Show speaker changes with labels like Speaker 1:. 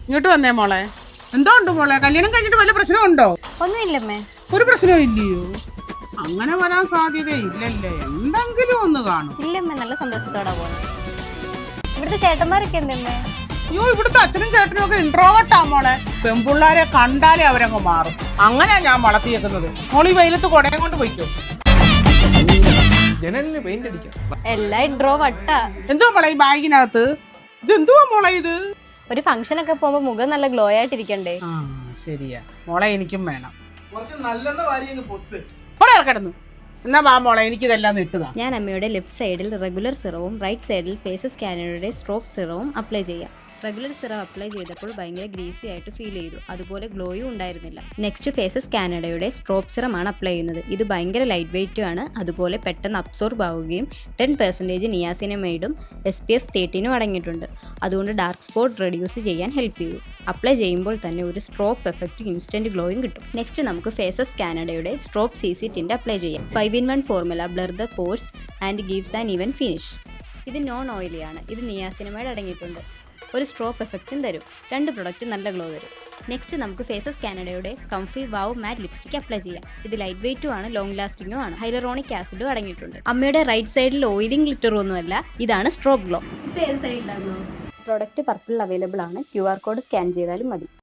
Speaker 1: ഇങ്ങോട്ട് വന്നേ മോളെ. എന്തോ ഉണ്ട് മോളെ, കല്യാണം കഴിഞ്ഞിട്ട് വല്ല പ്രശ്നമുണ്ടോ?
Speaker 2: ഒന്നുമില്ലമ്മേ.
Speaker 1: ഒരു പ്രശ്നവും ഇല്ലയോ? അങ്ങനെ വരാൻ സാധ്യതയില്ലല്ലേ, എന്തെങ്കിലും ഒന്ന് കാണും.
Speaker 2: ഇല്ലമ്മേ, നല്ല സന്തോഷത്തോടെ പോകുന്നത്. ഇവിടുത്തെ ചേട്ടന്മാരൊക്കെ എന്തമ്മേ?
Speaker 1: അയ്യോ, ഇവിടുത്തെ അച്ഛനും ചേട്ടനും ഒക്കെ ഇൻട്രോവേർട്ടാ മോളെ. പെൺപിള്ളാരെ കണ്ടാലേ അവരങ്ങ് മാറും. അങ്ങനെയാ ഞാൻ വളർത്തിയേക്കുന്നത്. മോളി വെയിലത്ത് കൊടയം കൊണ്ട് പോയിക്കോ.
Speaker 2: എല്ലാം ഇൻട്രോവേർട്ടാ.
Speaker 1: എന്തോ മോളെ ഈ ബാഗിനകത്ത്? ഇതെന്തുവാ മോളെ ഇത്?
Speaker 2: ഒരു ഫംഗ്ഷനൊക്കെ പോകുമ്പോ മുഖം നല്ല ഗ്ലോ ആയിട്ടിരിക്കണ്ടേ?
Speaker 1: ആ ശരിയാ മോളെ, എനിക്കും വേണം. കിടന്നു എന്നാ വാ മോളെ, എനിക്കിതെല്ലാം ഇട്ടതാ.
Speaker 2: ഞാൻ അമ്മയുടെ ലെഫ്റ്റ് സൈഡിൽ റെഗുലർ സിറവും റൈറ്റ് സൈഡിൽ ഫേസ് സ്കാനറുടെ സ്ട്രോപ്പ് സിറവും അപ്ലൈ ചെയ്യാം. റെഗുലർ സിറം അപ്ലൈ ചെയ്തപ്പോൾ ഭയങ്കര ഗ്രീസി ആയിട്ട് ഫീൽ ചെയ്തു. അതുപോലെ ഗ്ലോയും ഉണ്ടായിരുന്നില്ല. നെക്സ്റ്റ് ഫേസസ് കാനഡയുടെ സ്ട്രോപ്പ് സിറമാണ് അപ്ലൈ ചെയ്യുന്നത്. ഇത് ഭയങ്കര ലൈറ്റ് വെയിറ്റും ആണ്. അതുപോലെ പെട്ടെന്ന് അബ്സോർബ് ആവുകയും 10% നിയാസിനമൈഡും SPF 13 അടങ്ങിയിട്ടുണ്ട്. അതുകൊണ്ട് ഡാർക്ക് സ്പോട്ട് റെഡ്യൂസ് ചെയ്യാൻ ഹെൽപ്പ് ചെയ്യും. അപ്ലൈ ചെയ്യുമ്പോൾ തന്നെ ഒരു സ്ട്രോപ്പ് എഫക്റ്റ് ഇൻസ്റ്റന്റ് ഗ്ലോയും കിട്ടും. നെക്സ്റ്റ് നമുക്ക് ഫേസസ് കാനഡയുടെ സ്ട്രോപ്പ് CC ടിന്റ് അപ്ലൈ ചെയ്യാം. 5-in-1 formula blur the pores and gives an even finish. ഇത് നോൺ ഓയിലി ആണ്. ഇത് നിയാസിനമൈഡ് അടങ്ങിയിട്ടുണ്ട്. ഒരു സ്ട്രോപ്പ് എഫക്റ്റും തരും. 2 പ്രൊഡക്റ്റ് നല്ല ഗ്ലോ തരും. നെക്സ്റ്റ് നമുക്ക് ഫേസസ് കാനഡയുടെ കംഫി വാവ് മാറ്റ് ലിപ്സ്റ്റിക് അപ്ലൈ ചെയ്യാം. ഇത് ലൈറ്റ് വെയിറ്റും ആണ്, ലോങ് ലാസ്റ്റിംഗും ആണ്. ഹൈലറോണിക് ആസിഡും അടങ്ങിയിട്ടുണ്ട്. അമ്മയുടെ റൈറ്റ് സൈഡിൽ ഓയിലിംഗ് ഗ്ലിറ്ററും ഒന്നുമല്ല, ഇതാണ് സ്ട്രോപ്പ് ഗ്ലോ. പ്രൊഡക്റ്റ് പർപ്പിൾ അവൈലബിൾ ആണ്. QR കോഡ് സ്കാൻ ചെയ്താലും മതി.